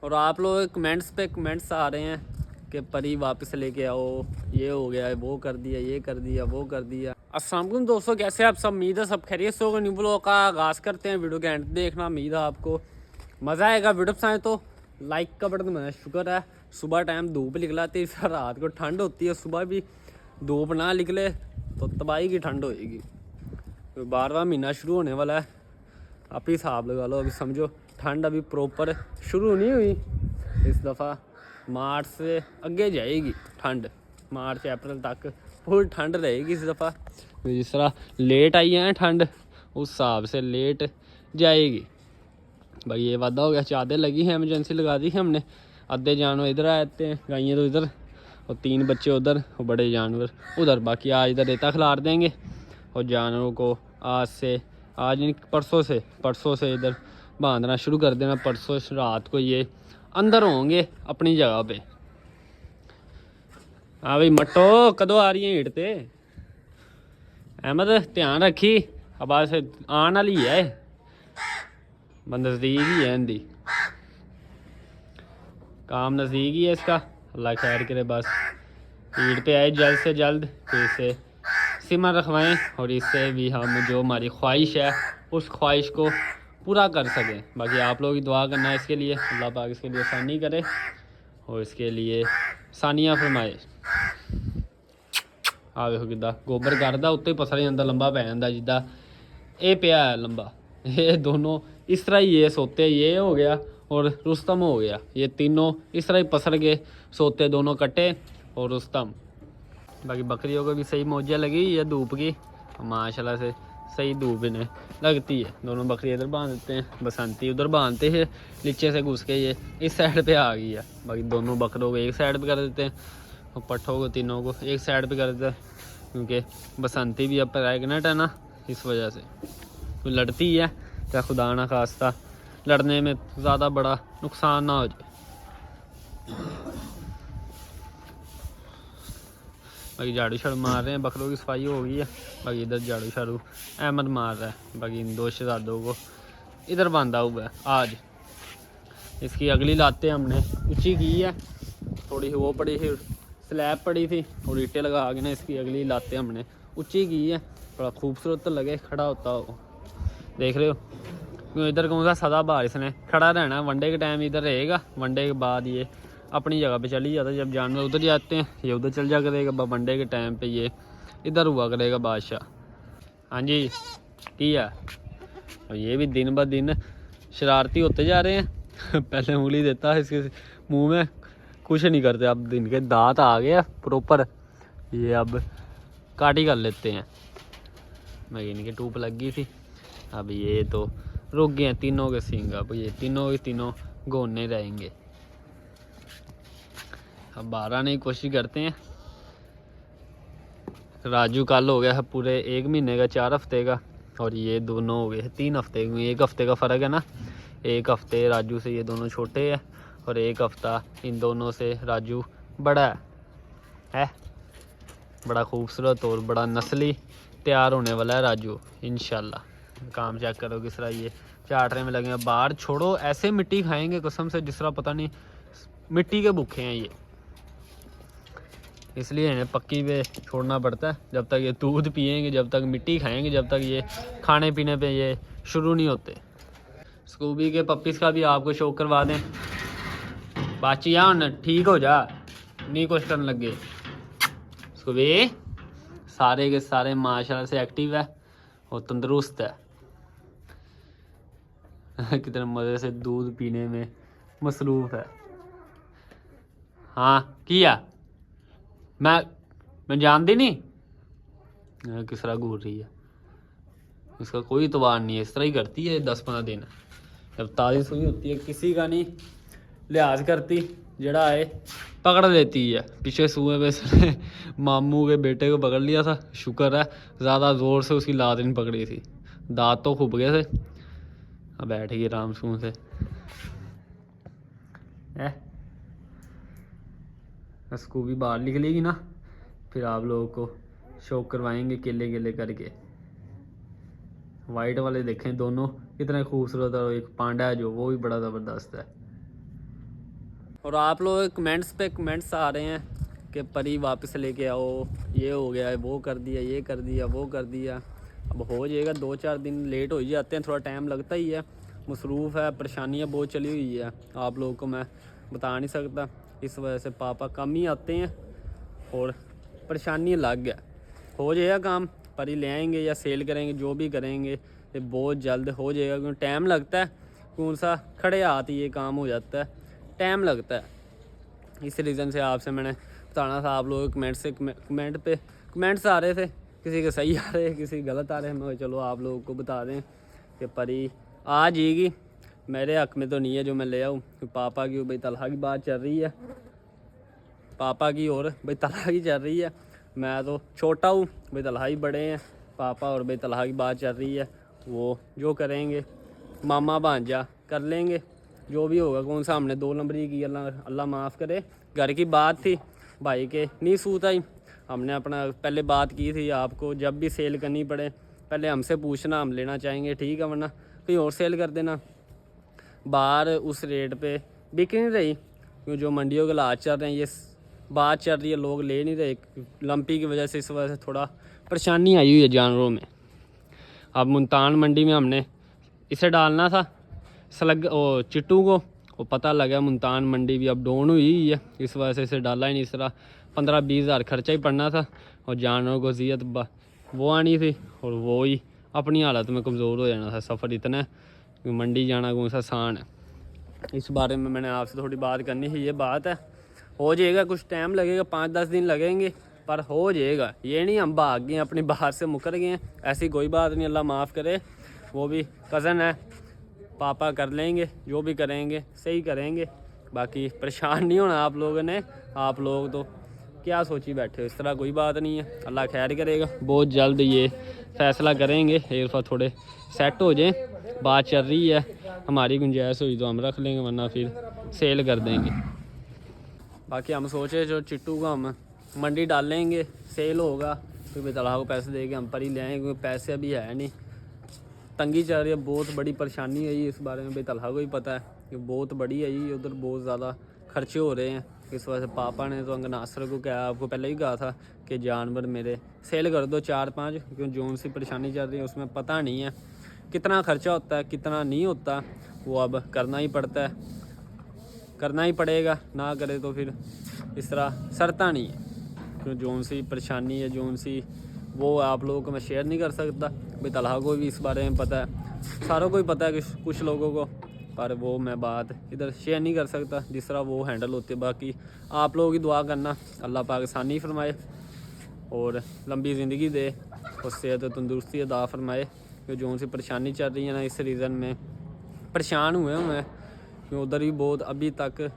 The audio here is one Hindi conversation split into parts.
और आप लोग कमेंट्स पे कमेंट्स आ रहे हैं कि परी वापस लेके आओ, ये हो गया, वो कर दिया, ये कर दिया, वो कर दिया। अस्सलाम वालेकुम दोस्तों, कैसे आप सब? उम्मीद है सब खैरियत से होगा। न्यू ब्लॉग का आगाज़ करते हैं। वीडियो के एंड देखना, उम्मीद है आपको मज़ा आएगा। वीडियो पसंद तो लाइक का बटन दबाना। शुक्र है सुबह टाइम धूप निकलाती है, रात को ठंड होती है, सुबह भी धूप ना निकले तो तबाही की ठंड होएगी। तो 12वां महीना शुरू होने वाला है, आप ही हिसाब लगा लो। अभी समझो ठंड अभी प्रॉपर शुरू नहीं हुई, इस दफ़ा मार्च से आगे जाएगी ठंड। मार्च अप्रैल तक फुल ठंड रहेगी इस दफ़ा। जिस तरह लेट आई है ठंड, उस हिसाब से लेट जाएगी। भाई ये वादा हो गया, चादर लगी है, एमरजेंसी लगा दी है हमने। आधे जानवर इधर आते हैं, गायें तो इधर और 3 बच्चे उधर और बड़े जानवर उधर। बाकी आज इधर रेता खिलार देंगे और जानवरों को आज नहीं परसों से इधर बांधना शुरू कर देना। परसों रात को ये अंदर होंगे अपनी जगह पे। हाँ भाई मट्टो, कदों आ रही है हीट ते? अहमद ध्यान रखी, अब आज आने वाली है, नज़दीक ही है इनकी, काम नज़दीक ही है इसका। अल्लाह खैर करे, बस ईद पे आए जल्द से जल्द, फिर इसे सिमर रखवाएँ और इससे भी हम जो हमारी ख्वाहिश है उस ख्वाहिश को पूरा कर सकें। बाकी आप लोग ही दुआ करना है इसके लिए, अल्लाह पाक इसके लिए आसानी करे और इसके लिए सानिया फरमाए। आ देखो किदा गोबर करदा उत्ते पसर जाता, लंबा पै जाता जिदा ये पिया है लंबा। ये दोनों इस तरह ही, ये सोते ये हो गया और रुस्तम हो गया, ये तीनों इस तरह ही पसर गए, सोते दोनों कट्टे और रुस्तम। बाकी बकरियों को भी सही मौजा लगी है धूप की, माशाल्लाह से सही धूप इन्हें लगती है। दोनों बकरी इधर बांध देते हैं, बसंती उधर बांधते हैं, नीचे से घुस के ये इस साइड पे आ गई है। बाकी दोनों बकरों को एक साइड पे कर देते हैं और पट्ठों को तीनों को एक साइड पे कर देते हैं, क्योंकि बसंती भी अब प्रेगनेंट है ना, इस वजह से कोई लड़ती है क्या खुदा ना खास्ता लड़ने में ज़्यादा बड़ा नुकसान ना हो जाए। बाकी झाड़ू शाड़ू मार रहे हैं, बकरों की सफाई हो गई है। बाकी इधर झाड़ू शाड़ू अहमद मार रहा है। बाकी इन 2 शहजादों को इधर बांधा हुआ है। आज इसकी अगली लाते हमने ऊंची की है, थोड़ी वो पड़ी थी, स्लैब पड़ी थी और ईंटें लगा के ना इसकी अगली लाते हमने ऊंची की है। थोड़ा खूबसूरत तो लगे खड़ा होता हो, देख रहे हो क्यों इधर कौन सा सदाबहार इसने खड़ा रहना। वनडे के टाइम इधर रहेगा, वनडे के बाद ये अपनी जगह पे चली जाता है। जब जानवर उधर जाते हैं ये उधर चल जा करेगा, वनडे के टाइम पे ये इधर हुआ करेगा बादशाह। हाँ जी किया, और ये भी दिन ब दिन शरारती होते जा रहे हैं। पहले उंगली देता है इसके मुंह में, कुछ नहीं करते। अब दिन के दांत आ गया प्रॉपर, ये अब काटी कर लेते हैं। मैं इनकी टूप लग गई थी, अब ये तो रुक गए हैं तीनों के सींग। अब ये तीनों के तीनों गोने रहेंगे। अब 12 आने की कोशिश करते हैं। राजू कल हो गया है पूरे 1 महीने का, 4 हफ्ते का, और ये दोनों हो गए 3 हफ्ते। 1 हफ्ते का फ़र्क है ना, 1 हफ्ते राजू से ये दोनों छोटे हैं और 1 हफ्ता इन दोनों से राजू बड़ा है। बड़ा खूबसूरत और बड़ा नस्ली तैयार होने वाला है राजू इंशाल्लाह। काम चेक करो किस तरह ये चाटने में लगे हैं। बाहर छोड़ो, ऐसे मिट्टी खाएंगे कसम से जिस तरह पता नहीं मिट्टी के भूखे हैं ये, इसलिए इन्हें पक्की पे छोड़ना पड़ता है। जब तक ये दूध पिएंगे, जब तक मिट्टी खाएंगे, जब तक ये खाने पीने पे ये शुरू नहीं होते। स्कूबी के पप्पीज़ का भी आपको शौक करवा दें। बाची यान ठीक हो जा, नहीं कुछ करने लगे। स्कूबी सारे के सारे माशाल्लाह से एक्टिव है और तंदुरुस्त है। कितने मज़े से दूध पीने में मसरूफ़ है। हाँ किया, मैं जानती नहीं किस तरह घूर रही है, इसका कोई इतबार नहीं है, इस तरह ही करती है 10-15 दिन। जब ताज़ी सुई होती है किसी का नहीं लिहाज करती, जड़ा है पकड़ लेती है। पिछले सूए में इसने मामू के बेटे को पकड़ लिया था, शुक्र है ज़्यादा ज़ोर से उसकी लात नहीं पकड़ी थी, दांत तो खुब गए थे। अब बैठ गई आराम सूं से। इसको भी बाहर निकलेगी ना, फिर आप लोगों को शौक करवाएंगे केले केले करके। वाइट वाले देखें दोनों कितने खूबसूरत है, और एक पांडा है जो वो भी बड़ा ज़बरदस्त है। और आप लोग कमेंट्स पे कमेंट्स आ रहे हैं कि परी वापस लेके आओ, ये हो गया है, वो कर दिया, ये कर दिया, वो कर दिया। अब हो जाएगा, 2-4 दिन लेट हो ही जाते हैं, थोड़ा टाइम लगता ही है। मसरूफ़ है, परेशानियाँ बहुत चली हुई है, आप लोगों को मैं बता नहीं सकता। इस वजह से पापा कम ही आते हैं और परेशानी लग गया। हो जाएगा काम, परी ले आएंगे या सेल करेंगे, जो भी करेंगे ये बहुत जल्द हो जाएगा, क्योंकि टाइम लगता है। कौन सा खड़े हाथ ये काम हो जाता है, टाइम लगता है। इस रीज़न से आपसे मैंने बताना था। आप लोग कमेंट पे कमेंट्स आ रहे थे, किसी के सही आ रहे हैं, किसी गलत आ रहे हैं। मैं चलो आप लोगों को बता दें कि परी आ जाएगी। मेरे हक में तो नहीं है जो मैं ले आऊँ, पापा की भाई तलहा की बात चल रही है, पापा की और भाई तलहा की चल रही है। मैं तो छोटा हूँ, भाई तलहा ही बड़े हैं। पापा और भाई तलहा की बात चल रही है, वो जो करेंगे मामा भांजा कर लेंगे, जो भी होगा। कौन सा हमने 2 नंबरी की, अल्लाह माफ़ करे। घर की बात थी, भाई के नहीं सूत आई। हमने अपना पहले बात की थी, आपको जब भी सेल करनी पड़े पहले हमसे पूछना, हम लेना चाहेंगे ठीक है, वरना कहीं और सेल कर देना। बाहर उस रेट पे बिक नहीं रही, क्यों जो मंडियों के हालात चल रहे हैं, ये बात चल रही है, लोग ले नहीं रहे लंपी की वजह से। इस वजह से थोड़ा परेशानी आई हुई है जानवरों में। अब मुल्तान मंडी में हमने इसे डालना था स्लग ओ चिट्टू को, वो पता लगा मुल्तान मंडी भी अब डाउन हुई है, इस वजह से इसे डाला ही नहीं। इस तरह 15-20 हज़ार खर्चा ही पड़ना था, और जानवरों को अजियत वो आनी थी, और वो ही अपनी हालत में कमज़ोर हो जाना था। सफ़र इतना कि मंडी जाना कौन सा आसान है। इस बारे में मैंने आपसे थोड़ी बात करनी है। ये बात है, हो जाएगा, कुछ टाइम लगेगा, 5-10 दिन लगेंगे, पर हो जाएगा। ये नहीं हम भाग गए अपनी बाहर से मुकर गए हैं, ऐसी कोई बात नहीं। अल्लाह माफ़ करे, वो भी कज़न है, पापा कर लेंगे, जो भी करेंगे सही करेंगे। बाकी परेशान नहीं होना आप लोगों ने। आप लोग तो क्या सोची बैठे हो, इस तरह कोई बात नहीं है। अल्लाह खैर करेगा, बहुत जल्द ये फ़ैसला करेंगे, हेरफा थोड़े सेट हो जाएं। बात चल रही है, हमारी गुंजाइश हुई तो हम रख लेंगे, वरना फिर सेल कर देंगे। बाकी हम सोचे जो चिट्टू को हम मंडी डाल लेंगे, सेल होगा, फिर तलाह को पैसे दे के हम परी ले आएंगे, क्योंकि पैसे अभी है नहीं, तंगी चल रही है, बहुत बड़ी परेशानी है। इस बारे में भाई तलहा को ही पता है कि बहुत बड़ी है ये, उधर बहुत ज़्यादा खर्चे हो रहे हैं। इस वजह से पापा ने तो अंगनासर को क्या, आपको पहले ही कहा था कि जानवर मेरे सेल कर दो 4-5, क्योंकि जो सी परेशानी चल रही है उसमें पता नहीं है कितना खर्चा होता है कितना नहीं होता। वो अब करना ही पड़ता है, करना ही पड़ेगा, ना करे तो फिर इस तरह सरता नहीं है। क्योंकि जो सी परेशानी है, जो सी वो आप लोगों को मैं शेयर नहीं कर सकता। भाई तलहा को भी इस बारे में पता है, सारों को ही पता है कि कुछ लोगों को, पर वो मैं बात इधर शेयर नहीं कर सकता जिस तरह वो हैंडल होती है। बाकी आप लोगों की दुआ करना, अल्लाह पाक आसानी फरमाए और लंबी ज़िंदगी दे और सेहत तंदुरुस्ती अदा फरमाए। कि जो सी परेशानी चल रही है ना, इस रीज़न में परेशान हुए हैं कि उधर ही बहुत, अभी तक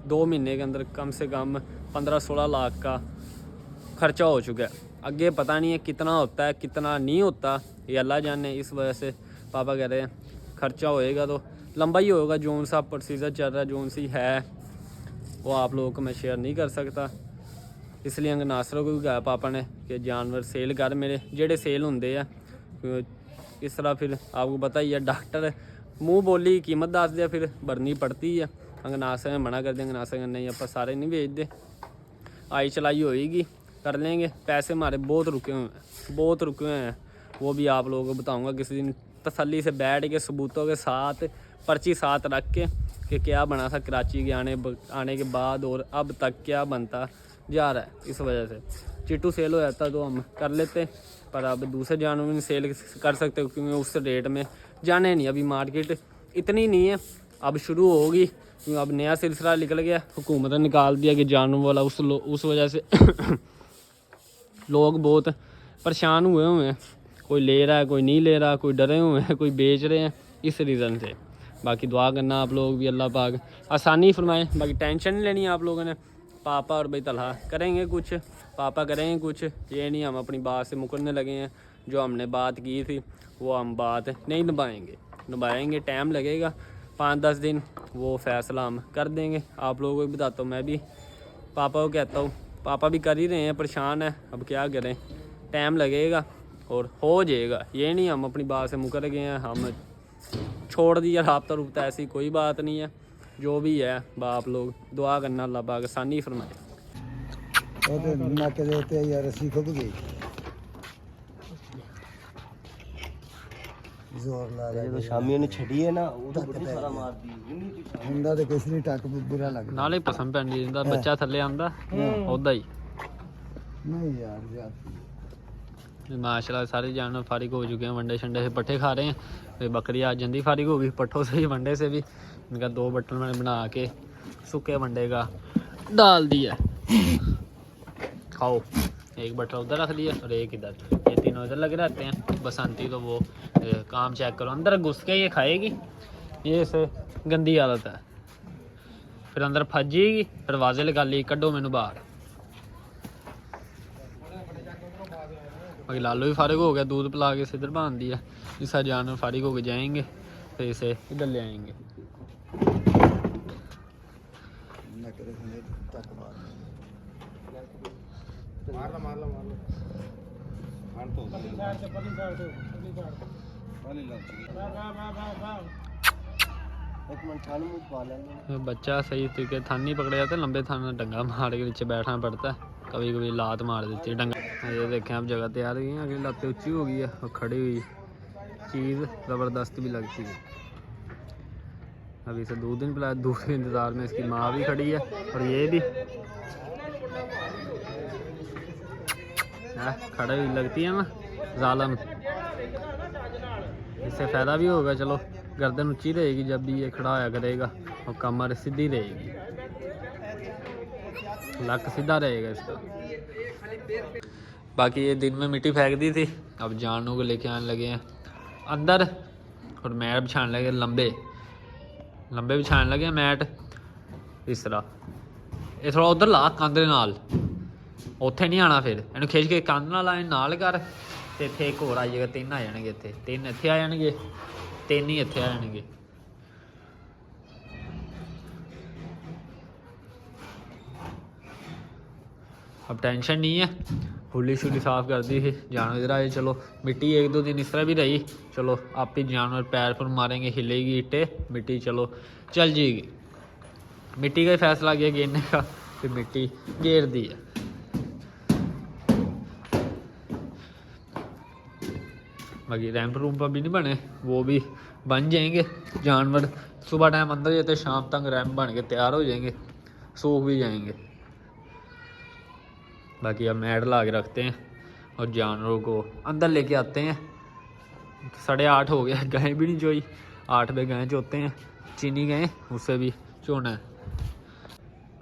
2 महीने के अंदर कम से कम 15-16 लाख का खर्चा हो चुका है। आगे पता नहीं है कितना होता है कितना नहीं होता, ये अल्लाह जाने। इस वजह से पापा कह रहे हैं खर्चा होएगा तो लंबा ही होगा। जो सा प्रोसीजर चल रहा है, जो सी है, वो आप लोगों को मैं शेयर नहीं कर सकता। इसलिए अंगनासरों को भी कहा पापा ने कि जानवर सेल कर मेरे, जेड़े सेल होंगे है। इस तरह फिर आपको पता ही है, डॉक्टर मुँह बोली कीमत दस दिया फिर भरनी पड़ती है। अंगनासर मना कर दें, अंगनासर नहीं आप सारे नहीं बेचते, आई चलाई होएगी कर लेंगे। पैसे हमारे बहुत रुके हुए हैं, बहुत रुके हुए हैं। वो भी आप लोगों को बताऊंगा किसी दिन, तसल्ली से बैठ के सबूतों के साथ, पर्ची साथ रख के कि क्या बना था कराची के आने के बाद और अब तक क्या बनता जा रहा है। इस वजह से चिट्टू सेल हो जाता तो हम कर लेते, पर अब दूसरे जानवर नहीं सेल कर सकते क्योंकि उस रेट में जाने नहीं। अभी मार्केट इतनी नहीं है, अब शुरू होगी क्योंकि अब नया सिलसिला निकल गया, हुकूमत ने निकाल दिया कि जानवर वाला। उस वजह से लोग बहुत परेशान हुए हैं, कोई ले रहा है कोई नहीं ले रहा, कोई डरे हुए हैं कोई बेच रहे हैं, इस रीज़न से। बाकी दुआ करना आप लोग भी, अल्लाह पाक आसानी फरमाए। बाकी टेंशन नहीं लेनी आप लोगों ने, पापा और भाई तलहा करेंगे कुछ, पापा करेंगे कुछ। ये नहीं हम अपनी बात से मुकरने लगे हैं, जो हमने बात की थी वो हम बात नहीं निभाएंगे, टाइम लगेगा 5-10 दिन, वो फ़ैसला हम कर देंगे। आप लोगों को भी बताता हूँ, मैं भी पापा को कहता हूँ, पापा भी कर ही रहे हैं, परेशान है, अब क्या करें, टाइम लगेगा और हो जाएगा। ये नहीं हम अपनी बात से मुकर गए हैं, हम छोड़ दिया राब्ता रुब्ता, ऐसी कोई बात नहीं है। जो भी है बाप लोग दुआ करना अल्लाह पाक आसानी फरमाए। नाके देते यार रस्सी खुब गई जोर ला रहा ਜਦੋਂ ਸ਼ਾਮੀ ਉਹਨੇ ਛੱਡੀ ਹੈ ਨਾ ਉਹ ਤਾਂ ਬੜੀ ਸਾਰਾ ਮਾਰਦੀ ਹੁੰਦਾ ਤੇ ਕੁਛ ਨਹੀਂ ਟੱਕ ਬੁਰਾ ਲੱਗਦਾ ਨਾਲੇ ਪਸੰਦ ਪੈਂਦੀ ਜਿੰਦਾ ਬੱਚਾ ਥੱਲੇ ਆਂਦਾ ਉਦਾਂ ਹੀ नहीं यार यार माशाल्लाह सारे जानवर फारिग हो चुके हैं, वनडे शंडे से पट्ठे खा रहे हैं। फिर बकरी आज जल्दी फारिग हो गई पट्ठों से ही, वनडे से भी। इनका 2 बटन मैंने बना के सूखे वनडे का डाल दिया। खाओ, एक बटन उधर रख दिया और एक इधर, ये तीनों इधर लगे रहते हैं। बसंती तो वो काम चेक करो, अंदर घुस के ये खाएगी, ये इसे गंदी आदत है। फिर अंदर फंस जाएगी, फिर वाजे लगा ली कड्डो मैनू बाहर। बाकी लालू भी फारिग हो गया, दूध पिला के इसे इधर बांध दिया। इस जानवर फारिग हो के जाएंगे तो इसे इधर ले आएंगे। नाके दे हुने टक मार लो खान तो एक मन थान में पा लेंगे। बच्चा सही तरीके थान नहीं पकड़े जाते, लंबे थान डंगा मार के नीचे बैठना पड़ता है। कभी कभी लात मार देती है डंगा। ये देखें अब जगह तैयार हुई है, अगली लातें ऊंची हो गई है और खड़ी हुई चीज़ ज़बरदस्त भी लगती है। अभी इसे दूध दिन पिलाया, दूध के इंतज़ार में इसकी माँ भी खड़ी है और ये भी खड़ी हुई लगती है ना जालम। इससे फ़ायदा भी होगा, चलो गर्दन ऊंची रहेगी जब भी ये खड़ा होया करेगा और कमर सीधी रहेगी, लक सीधा रहेगा इसका। बाकी ये दिन में मिट्टी फेंक दी थी, अब जानू को लेके आने लगे हैं अंदर और मैट बिछाने लगे, लंबे लंबे बिछाने लगे मैट इस तरह। ये थोड़ा उधर ला कंध दे नाल, उत्थे नहीं आना, फिर इन्हू खिंच के कंध नाल कर ते इत्थे एक होर आ जाएगा, 3 आ जाएंगे इत्थे, 3 इत्थे आ जाएंगे, 3 ही इत्थे आ जाएंगे। अब टेंशन नहीं है, फुली शुली साफ़ कर दी थी, जानवर इधर आए। चलो मिट्टी 1-2 दिन इस तरह भी रही, चलो आप ही जानवर पैर पर मारेंगे, हिलेगी ईंटें, मिट्टी चलो चल जाएगी। मिट्टी का ही फैसला किया घेरने का, फिर मिट्टी घेर दी है। बाकी रैंप रूम भी नहीं बने, वो भी बन जाएंगे। जानवर सुबह टाइम अंदर जाते, शाम तक रैंप बन के तैयार हो जाएंगे, सूख भी जाएंगे। बाकी अब मैट ला के रखते हैं और जानवरों को अंदर लेके आते हैं। 8:30 हो गया, गाय भी नहीं चोई, 8 बजे गाय चोते हैं, चीनी गए उससे भी चोना है।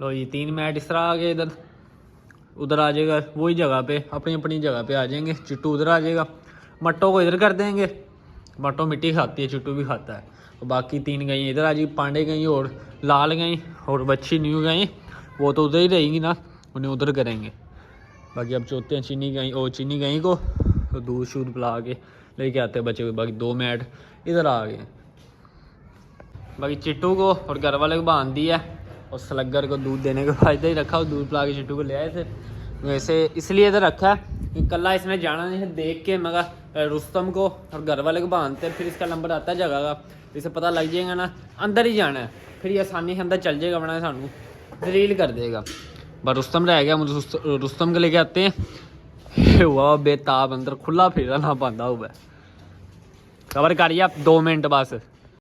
लो ये 3 मैट इस तरह आ गए, इधर उधर आ जाएगा, वही जगह पे अपनी अपनी जगह पे आ जाएंगे। चिट्टू उधर आ जाएगा, मट्टों को इधर कर देंगे, मट्टो मिट्टी खाती है, चिट्टू भी खाता है। और बाकी 3 गई इधर आ जाएगी, पांडे गई और लाल गई और बच्ची न्यू गई, वो तो उधर ही रहेगी ना, उन्हें उधर करेंगे। बाकी अब चोते हैं चीनी गई को, तो दूध शूध पिला के लेके आते हैं बच्चे को। बाकी 2 मैट इधर आ गए। बाकी चिट्टू को और घर वाले को बांध दिया और स्लगर को दूध देने का फायदा ही रखा, और दूध पिला के चिट्टू को ले आए थे। वैसे इसलिए इधर रखा है कि कल इसने जाना नहीं है, देख के मगर रुस्तम को और घर वाले को बांधते, फिर इसका नंबर आता है जगह का, इसे पता लग जाएगा ना अंदर ही जाना है, फिर ये आसानी से अंदर चल जाएगा, वरना सानू दलील कर देगा। बस रुस्तम रह गया, मुझे रुस्तम को लेके आते हैं। हुआ बेताब अंदर खुला फिर ना पाता हुआ, कवर करिए आप 2 मिनट बस।